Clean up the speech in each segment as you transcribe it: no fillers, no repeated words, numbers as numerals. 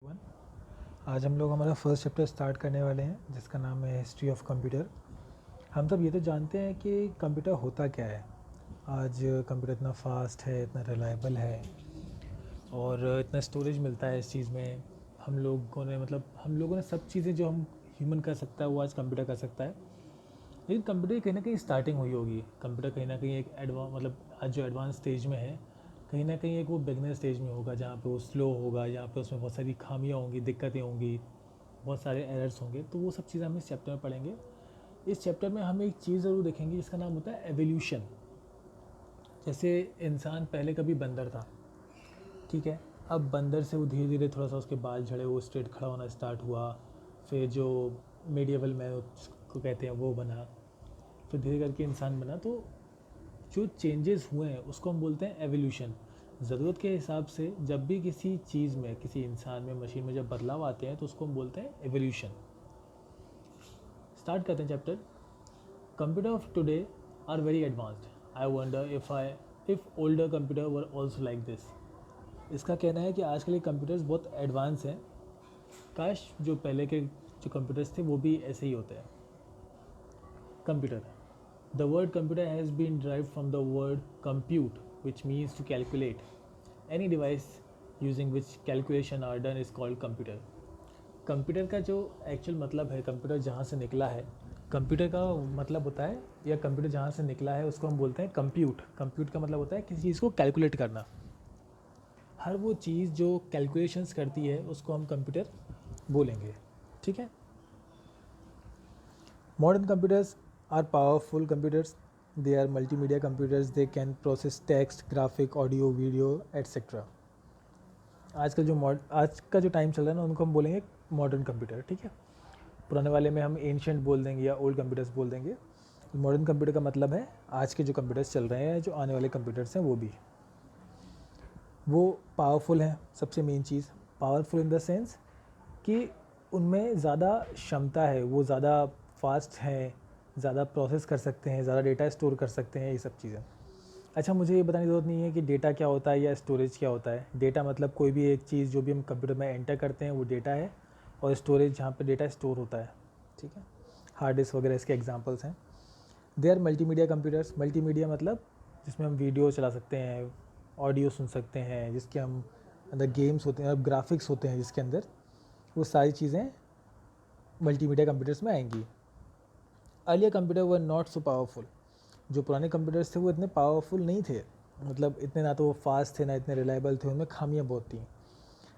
One आज हम लोग हमारा फर्स्ट चैप्टर स्टार्ट करने वाले हैं जिसका नाम है हिस्ट्री ऑफ कंप्यूटर। हम सब ये तो जानते हैं कि कंप्यूटर होता क्या है। आज कंप्यूटर इतना फास्ट है, इतना रिलायबल है और इतना स्टोरेज मिलता है इस चीज़ में। हम लोगों ने सब चीज़ें जो हम ह्यूमन कर सकता है वो आज कंप्यूटर कर सकता है। लेकिन कंप्यूटर की कहीं ना कहीं स्टार्टिंग हुई होगी। कंप्यूटर कहीं ना कहीं एक आज जो एडवांस स्टेज में है, कहीं ना कहीं एक वो बिगनर स्टेज में होगा जहाँ पे वो स्लो होगा, जहाँ पे उसमें बहुत सारी खामियाँ होंगी, दिक्कतें होंगी, बहुत सारे एरर्स होंगे। तो वो सब चीज़ें हम इस चैप्टर में पढ़ेंगे। इस चैप्टर में हम एक चीज़ ज़रूर देखेंगे जिसका नाम होता है एवोल्यूशन। जैसे इंसान पहले कभी बंदर था, ठीक है। अब बंदर से वो धीरे धीरे थोड़ा सा उसके बाल झड़े, वो स्ट्रेट खड़ा होना स्टार्ट हुआ। फिर जो मेडिएवल मैन उसको कहते हैं वो बना, फिर धीरे करके इंसान बना। तो जो चेंजेस हुए हैं उसको हम बोलते हैं एवोल्यूशन। ज़रूरत के हिसाब से जब भी किसी चीज़ में, किसी इंसान में, मशीन में जब बदलाव आते हैं तो उसको हम बोलते हैं एवोल्यूशन। स्टार्ट करते हैं chapter. Computer of today are very advanced. I wonder if older computer were also like this. इसका कहना है कि आजकल के कंप्यूटर्स बहुत एडवांस हैं, काश जो पहले के जो कंप्यूटर्स थे वो भी ऐसे ही होते हैं। Computer, the word computer has been derived from the word compute, which means to calculate. Any device using which calculation are done is called computer. Computer का जो एक्चुअल मतलब है, कंप्यूटर जहाँ से निकला है, कंप्यूटर का मतलब होता है, या कंप्यूटर जहाँ से निकला है उसको हम बोलते हैं कंप्यूट। कंप्यूट का मतलब होता है किसी चीज़ को कैलकुलेट करना। हर वो चीज़ जो कैलकुलेशंस करती है उसको हम कंप्यूटर बोलेंगे, ठीक है। Modern computers are powerful computers. They are multimedia computers. They can process text, graphic, audio, video, etc. आज का जो टाइम चल रहा है ना, उनको हम बोलेंगे मॉडर्न कंप्यूटर, ठीक है। पुराने वाले में हम एंशियंट बोल देंगे या ओल्ड कंप्यूटर्स बोल देंगे। मॉडर्न कंप्यूटर का मतलब है आज के जो कंप्यूटर्स चल रहे हैं, जो आने वाले कंप्यूटर्स हैं वो पावरफुल हैं। सबसे main cheese powerful in the sense कि उनमें ज़्यादा क्षमता है, वो ज़्यादा फास्ट हैं, ज़्यादा प्रोसेस कर सकते हैं, ज़्यादा डेटा स्टोर कर सकते हैं, ये सब चीज़ें। अच्छा, मुझे ये बताने की ज़रूरत नहीं है कि डेटा क्या होता है या स्टोरेज क्या होता है। डेटा मतलब कोई भी एक चीज़ जो भी हम कंप्यूटर में एंटर करते हैं वो डेटा है, और स्टोरेज जहाँ पे डेटा स्टोर होता है, ठीक है। हार्ड डिस्क वगैरह इसके एग्जांपल्स हैं। They are multimedia computers. Multimedia मतलब जिसमें हम वीडियो चला सकते हैं, ऑडियो सुन सकते हैं, जिसके हम अंदर गेम्स होते हैं, ग्राफिक्स होते हैं जिसके अंदर, वो सारी चीज़ें मल्टीमीडिया कंप्यूटर्स में आएंगी। Earlier computer were not so powerful. जो पुराने कंप्यूटर्स थे वो इतने पावरफुल नहीं थे, मतलब इतने ना तो वो फास्ट थे ना इतने रिलायबल थे, उनमें खामियां बहुत थी।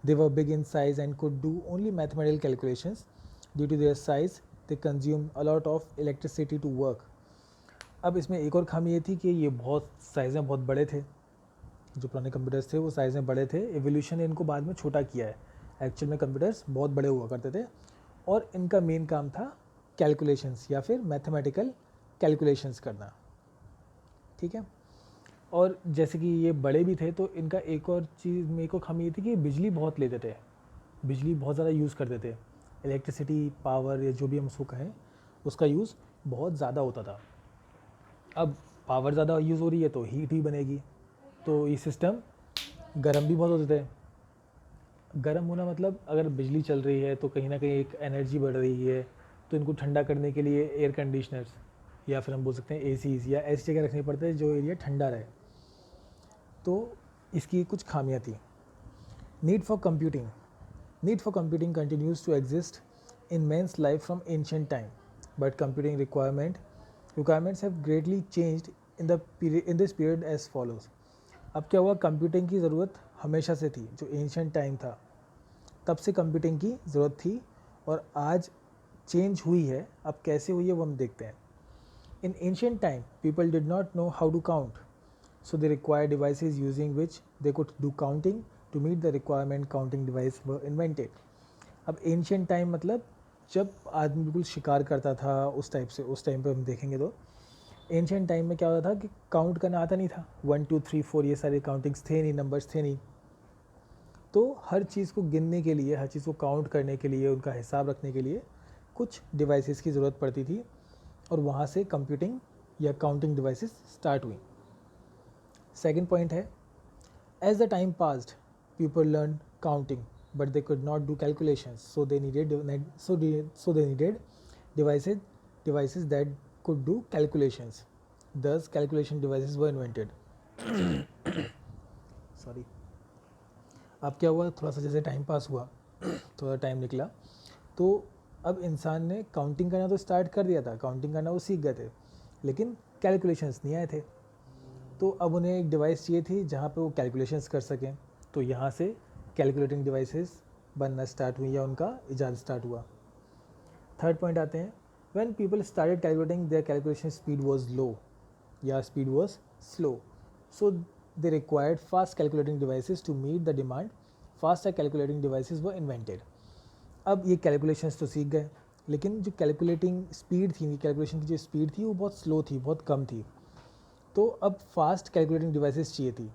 They were big in size and could do only mathematical calculations. Due to their size they consume a lot of electricity to work. अब इसमें एक और खामी ये थी कि ये बहुत साइज़ में बहुत बड़े थे। जो पुराने कंप्यूटर्स थे वो साइज़ में बड़े थे। एवोल्यूशन ने इनको बाद में छोटा किया है। एक्चुअल में कंप्यूटर्स बहुत बड़े हुआ करते थे और इनका मेन काम था कैलकुलेशंस या फिर मैथमेटिकल कैलकुलेशंस करना, ठीक है। और जैसे कि ये बड़े भी थे तो इनका एक और चीज़ में एक और खामी ये थी कि ये बिजली बहुत लेते थे, बिजली बहुत ज़्यादा यूज़ करते थे। इलेक्ट्रिसिटी पावर या जो भी हम उसको कहें, उसका यूज़ बहुत ज़्यादा होता था। अब पावर ज़्यादा यूज़ हो रही है तो हीट ही बनेगी, तो ये सिस्टम गर्म भी बहुत होते थे। गर्म होना मतलब अगर बिजली चल रही है तो कहीं ना कहीं एक एनर्जी बढ़ रही है, तो इनको ठंडा करने के लिए एयर कंडीशनर्स या फिर हम बोल सकते हैं एसीज़ या ऐसी जगह रखनी पड़ती है जो एरिया ठंडा रहे। तो इसकी कुछ खामियां थी। Need for computing. Need for computing continues to exist in man's life from ancient time, but computing requirements have greatly changed in this period as follows. अब क्या हुआ, कंप्यूटिंग की ज़रूरत हमेशा से थी। जो एंशियंट टाइम था तब से कंप्यूटिंग की ज़रूरत थी, और आज चेंज हुई है। अब कैसे हुई है वो हम देखते हैं। In ancient time people did not know how to count, so they required devices using which they could do counting. To meet the requirement, counting device were invented. अब एंशियंट टाइम मतलब जब आदमी बिल्कुल शिकार करता था उस टाइप से, उस टाइम पे हम देखेंगे तो एंशियंट टाइम में क्या होता था कि काउंट करना आता नहीं था। 1 2 3 4 ये सारे काउंटिंग्स थे नहीं, नंबर्स थे नहीं। तो हर चीज़ को गिनने के लिए, हर चीज़ को काउंट करने के लिए, उनका हिसाब रखने के लिए कुछ डिवाइसेस की ज़रूरत पड़ती थी, और वहाँ से कंप्यूटिंग या काउंटिंग डिवाइसेस स्टार्ट हुई। सेकेंड पॉइंट है, as the time passed people learn counting. but they could not do calculations, so they needed devices that could do calculations. Thus calculation devices were invented. Sorry, अब क्या हुआ, थोड़ा सा जैसे time pass हुआ थोड़ा time निकला, तो अब इंसान ने काउंटिंग करना तो स्टार्ट कर दिया था, काउंटिंग करना वो सीख गए थे, लेकिन कैलकुलेशंस नहीं आए थे। तो अब उन्हें एक डिवाइस चाहिए थी जहाँ पे वो कैलकुलेशंस कर सकें, तो यहाँ से कैलकुलेटिंग डिवाइसेस बनना स्टार्ट हुई या उनका इजाद स्टार्ट हुआ। थर्ड पॉइंट आते हैं, when people started calculating their calculation speed was low या speed was slow, so they required fast calculating devices to meet the demand. Faster calculating devices were invented. अब ये कैलकुलेशंस तो सीख गए, लेकिन जो कैलकुलेटिंग स्पीड थी, कैलकुलेशन की जो स्पीड थी वो बहुत स्लो थी, बहुत कम थी। तो अब फास्ट कैलकुलेटिंग डिवाइसेस चाहिए थी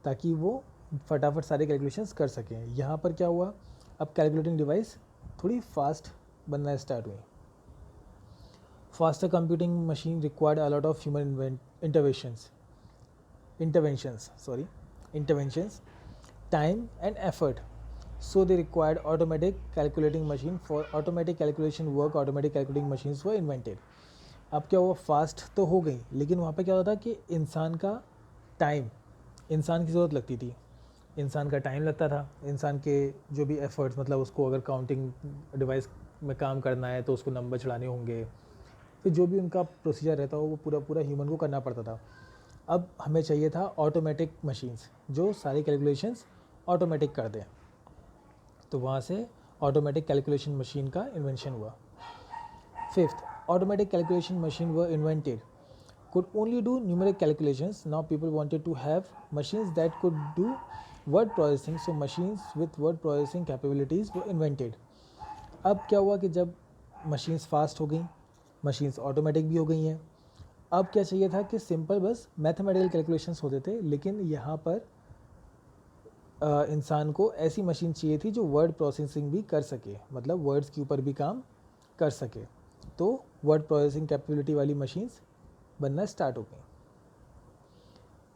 ताकि वो फटाफट सारे कैलकुलेशंस कर सकें। यहाँ पर क्या हुआ, अब कैलकुलेटिंग डिवाइस थोड़ी फास्ट बनना स्टार्ट हुई। Faster computing machine required a lot of human interventions, time and effort. So they required automatic calculating machine. For automatic calculation work, automatic calculating machines were invented. अब क्या हुआ, fast तो हो गई, लेकिन वहाँ पे क्या होता था कि इंसान की ज़रूरत लगती थी, इंसान का टाइम लगता था, इंसान के जो भी एफर्ट्स, मतलब उसको अगर काउंटिंग डिवाइस में काम करना है तो उसको नंबर चढ़ाने होंगे, फिर जो भी उनका प्रोसीजर रहता हो वो पूरा ह्यूमन को करना पड़ता था। अब हमें चाहिए था ऑटोमेटिक मशीन्स जो सारी कैलकुलेशंस ऑटोमेटिक कर दें, तो वहाँ से ऑटोमेटिक कैलकुलेशन मशीन का इन्वेंशन हुआ। Fifth, automatic calculation machine were invented, could only do numeric calculations. Now people wanted to have machines that could do word processing, so machines with word processing capabilities were invented. अब क्या हुआ कि जब machines fast हो गई, machines automatic भी हो गई हैं, अब क्या चाहिए था कि सिंपल बस मैथमेटिकल कैलकुलेशंस होते थे, लेकिन यहाँ पर इंसान को ऐसी मशीन चाहिए थी जो वर्ड प्रोसेसिंग भी कर सके, मतलब वर्ड्स के ऊपर भी काम कर सके। तो वर्ड प्रोसेसिंग कैपेबिलिटी वाली मशीन्स बनना स्टार्ट हो गई।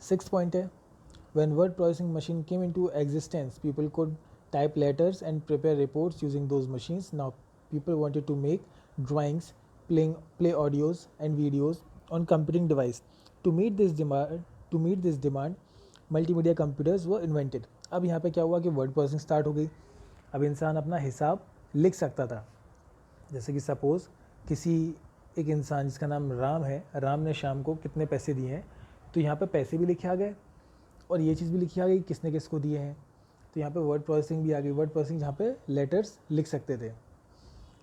सिक्स पॉइंट है, when word processing machine came into existence, people could type letters and prepare reports using those machines. Now people wanted to make drawings, play audios and videos on computing device. To meet this demand, multimedia computers were invented. अब यहाँ पे क्या हुआ कि word processing start हो गई। अब इंसान अपना हिसाब लिख सकता था, जैसे कि सपोज़ एक इंसान जिसका नाम राम है, राम ने शाम को कितने पैसे दिए हैं, तो यहाँ पे पैसे भी लिखे आ गए और ये चीज़ भी लिखी आ गई किसने किसको दिए हैं, तो यहाँ पे वर्ड प्रोसेसिंग भी आ गई। वर्ड प्रोसेसिंग जहाँ पे लेटर्स लिख सकते थे।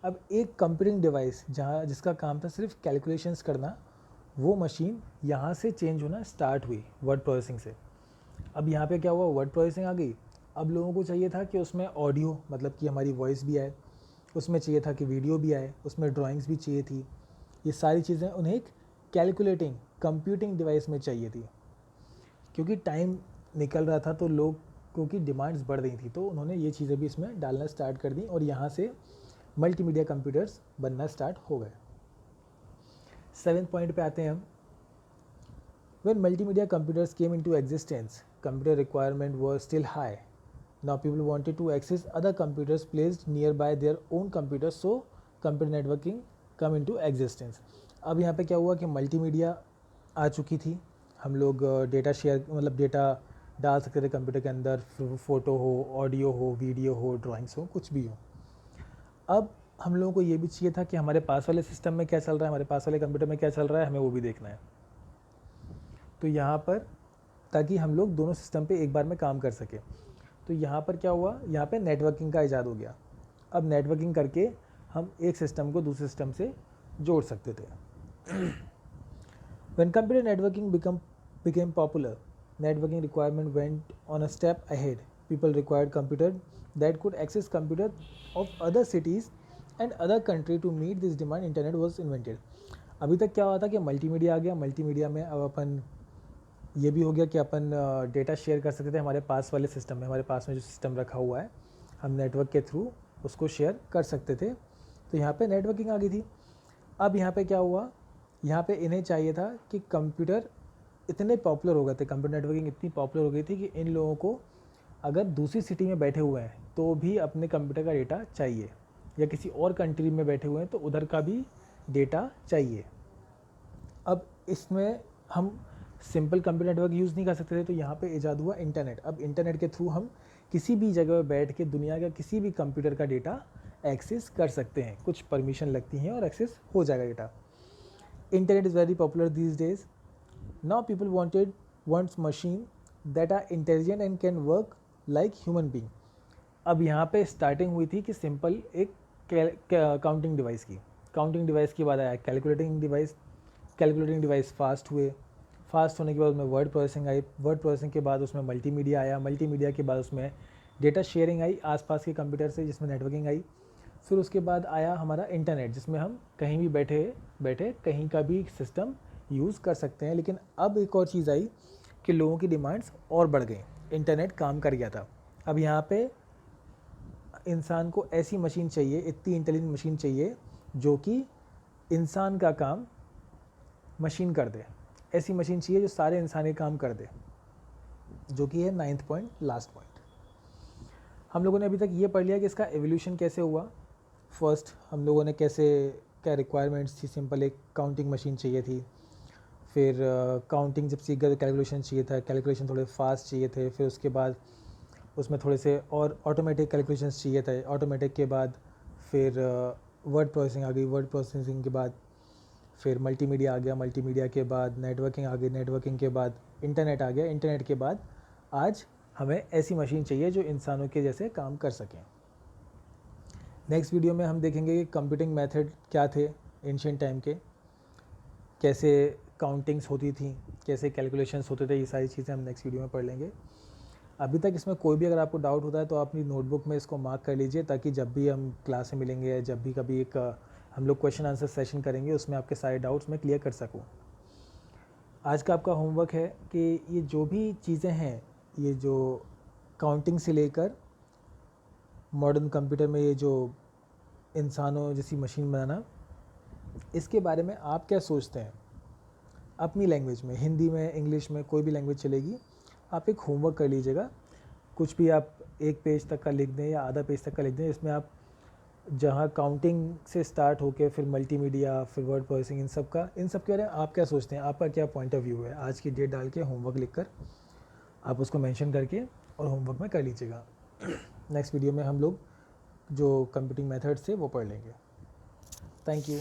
अब एक कंप्यूटिंग डिवाइस जिसका काम था सिर्फ कैलकुलेशंस करना, वो मशीन यहाँ से चेंज होना स्टार्ट हुई वर्ड प्रोसेसिंग से। अब यहाँ पे क्या हुआ, वर्ड प्रोसेसिंग आ गई, अब लोगों को चाहिए था कि उसमें ऑडियो, मतलब कि हमारी वॉइस भी आए, उसमें चाहिए था कि वीडियो भी आए, उसमें ड्राइंग्स भी चाहिए थी। ये सारी चीज़ें उन्हें एक कैलकुलेटिंग कंप्यूटिंग डिवाइस में चाहिए थी। क्योंकि टाइम निकल रहा था तो लोगों की डिमांड्स बढ़ रही थी, तो उन्होंने ये चीज़ें भी इसमें डालना स्टार्ट कर दी और यहाँ से मल्टीमीडिया कंप्यूटर्स बनना स्टार्ट हो गए। 7th पॉइंट पे आते हैं हम। When multimedia computers came into existence, computer requirement was still high. Now people wanted to access other computers placed nearby their own computers, so computer networking come into existence. अब यहाँ पे क्या हुआ कि मल्टीमीडिया आ चुकी थी, हम लोग डेटा शेयर, मतलब डेटा डाल सकते थे कंप्यूटर के अंदर, फ़ोटो हो, ऑडियो हो, वीडियो हो, ड्राइंग्स हो, कुछ भी हो। अब हम लोगों को ये भी चाहिए था कि हमारे पास वाले सिस्टम में क्या चल रहा है, हमारे पास वाले कंप्यूटर में क्या चल रहा है, हमें वो भी देखना है। तो यहाँ पर, ताकि हम लोग दोनों सिस्टम पे एक बार में काम कर सके, तो यहाँ पर क्या हुआ, यहाँ पे नेटवर्किंग का इजाद हो गया। अब नेटवर्किंग करके हम एक सिस्टम को दूसरे सिस्टम से जोड़ सकते थे। When computer networking became popular, networking requirement went on a step ahead. People required computer that could access computer of other cities and other country. To meet this demand, internet was invented. अभी तक क्या हुआ था कि multimedia आ गया, multimedia में अब अपन ये भी हो गया कि अपन डेटा शेयर कर सकते थे हमारे पास वाले सिस्टम में, हमारे पास में जो सिस्टम रखा हुआ है हम नेटवर्क के थ्रू उसको शेयर कर सकते थे, तो यहाँ पे नेटवर्किंग आ गई थी। अब यहाँ पे क्या हुआ, यहाँ पे इन्हें चाहिए था कि कंप्यूटर इतने पॉपुलर हो गए थे, कंप्यूटर नेटवर्किंग इतनी पॉपुलर हो गई थी कि इन लोगों को अगर दूसरी सिटी में बैठे हुए हैं तो भी अपने कंप्यूटर का डेटा चाहिए, या किसी और कंट्री में बैठे हुए हैं तो उधर का भी डेटा चाहिए। अब इसमें हम सिंपल कंप्यूटर नेटवर्क यूज़ नहीं कर सकते थे, तो यहाँ पे ईजाद हुआ इंटरनेट। अब इंटरनेट के थ्रू हम किसी भी जगह पर बैठ के दुनिया का किसी भी कंप्यूटर का डेटा एक्सेस कर सकते हैं। कुछ परमिशन लगती हैं और एक्सेस हो जाएगा data. Internet is very popular these days. Now people wants machine that are intelligent and can work like human being. अब यहाँ पे स्टार्टिंग हुई थी कि सिंपल एक काउंटिंग डिवाइस की, काउंटिंग डिवाइस के बाद आया calculating device, calculating device fast हुए, फास्ट होने के बाद उसमें वर्ड प्रोसेसिंग आई, वर्ड प्रोसेसिंग के बाद उसमें मल्टीमीडिया आया, मल्टीमीडिया के बाद उसमें डेटा शेयरिंग आई आसपास के कंप्यूटर से, जिसमें नेटवर्किंग आई। फिर उसके बाद आया हमारा इंटरनेट, जिसमें हम कहीं भी बैठे कहीं का भी सिस्टम यूज़ कर सकते हैं। लेकिन अब एक और चीज़ आई कि लोगों की डिमांड्स और बढ़ गई, इंटरनेट काम कर गया था। अब यहाँ पे इंसान को ऐसी मशीन चाहिए, इतनी इंटेलिजेंट मशीन चाहिए जो कि इंसान का काम मशीन कर दे। ऐसी मशीन चाहिए जो सारे इंसानी काम कर दे, जो कि है 9th पॉइंट, लास्ट पॉइंट। हम लोगों ने अभी तक ये पढ़ लिया कि इसका एवोल्यूशन कैसे हुआ। फर्स्ट हम लोगों ने क्या रिक्वायरमेंट्स थी, सिंपल एक काउंटिंग मशीन चाहिए थी। फिर काउंटिंग जब सीख गए तो कैलकुलेशन चाहिए था, कैलकुलेशन थोड़े फास्ट चाहिए थे। फिर उसके बाद उसमें थोड़े से और ऑटोमेटिक कैलकुलेशंस चाहिए थे। ऑटोमेटिक के बाद फिर वर्ड प्रोसेसिंग आ गई, वर्ड प्रोसेसिंग के बाद फिर मल्टीमीडिया आ गया, मल्टीमीडिया के बाद नेटवर्किंग आ गई, नेटवर्किंग के बाद इंटरनेट आ गया, इंटरनेट के बाद आज हमें ऐसी मशीन चाहिए जो इंसानों के जैसे काम कर सकें। नेक्स्ट वीडियो में हम देखेंगे कि कंप्यूटिंग मेथड क्या थे एंशिएंट टाइम के, कैसे काउंटिंग्स होती थी, कैसे कैलकुलेशंस होते थे, ये सारी चीज़ें हम नेक्स्ट वीडियो में पढ़ लेंगे। अभी तक इसमें कोई भी अगर आपको डाउट होता है तो आप अपनी नोटबुक में इसको मार्क कर लीजिए, ताकि जब भी हम क्लास में मिलेंगे या जब भी कभी एक हम लोग क्वेश्चन आंसर सेशन करेंगे उसमें आपके सारे डाउट्स मैं क्लियर कर सकूँ। आज का आपका होमवर्क है कि ये जो भी चीज़ें हैं, ये जो काउंटिंग से लेकर मॉडर्न कंप्यूटर में ये जो इंसानों जैसी मशीन बनाना, इसके बारे में आप क्या सोचते हैं। अपनी लैंग्वेज में, हिंदी में, इंग्लिश में, कोई भी लैंग्वेज चलेगी। आप एक होमवर्क कर लीजिएगा, कुछ भी आप 1 पेज तक का लिख दें या आधा पेज तक का लिख दें। इसमें आप जहाँ काउंटिंग से स्टार्ट होकर फिर मल्टीमीडिया, फिर वर्ड प्रोसेसिंग, इन सब के बारे में आप क्या सोचते हैं, आपका क्या पॉइंट ऑफ व्यू है। आज की डेट डाल के होमवर्क लिखकर आप उसको मेंशन करके और होमवर्क में कर लीजिएगा। नेक्स्ट वीडियो में हम लोग जो कंप्यूटिंग मेथड्स थे वो पढ़ लेंगे। Thank you.